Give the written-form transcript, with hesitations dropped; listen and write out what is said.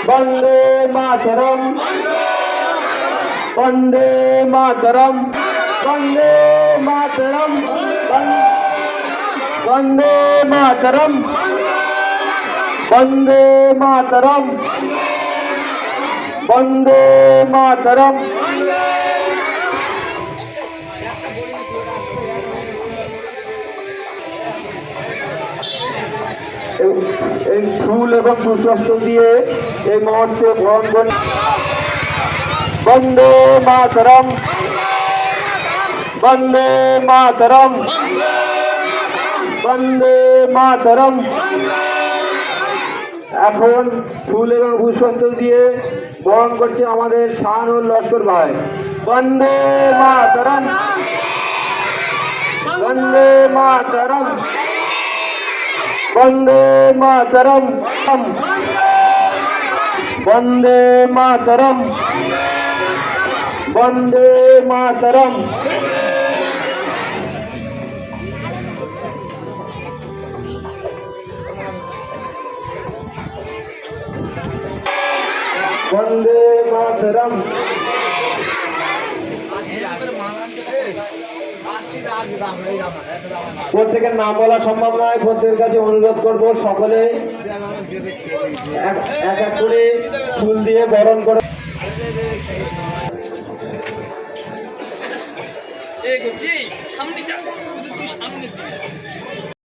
বন্দে মাতরম, বন্দে মাতরম, বন্দে মাতরম, বন্দে মাতরম, বন্দে মাতরম, বন্দে মাতরম। এই ফুল এবং পুষ্পাঞ্জলি দিয়ে এই মুহূর্তে গ্রহণ করি। বন্দে মাতরম, বন্দে মাতরম, বন্দে মাতরম। এখন ফুল এবং পুষ্পাঞ্জলি দিয়ে বরণ করছে আমাদের শাহানুর লস্কর ভাই। বন্দে মাতরম, বন্দে মাতরম, বন্দে মাতরম, বন্দে মাতরম, বন্দে মাতরম। বন্দে মাতরম। প্রত্যেকের নাম বলা সম্ভব নয়, প্রত্যেকের কাছে অনুরোধ করব সকলে এক এক করে ফুল দিয়ে বরণ করে। সামনে যা, তুই সামনে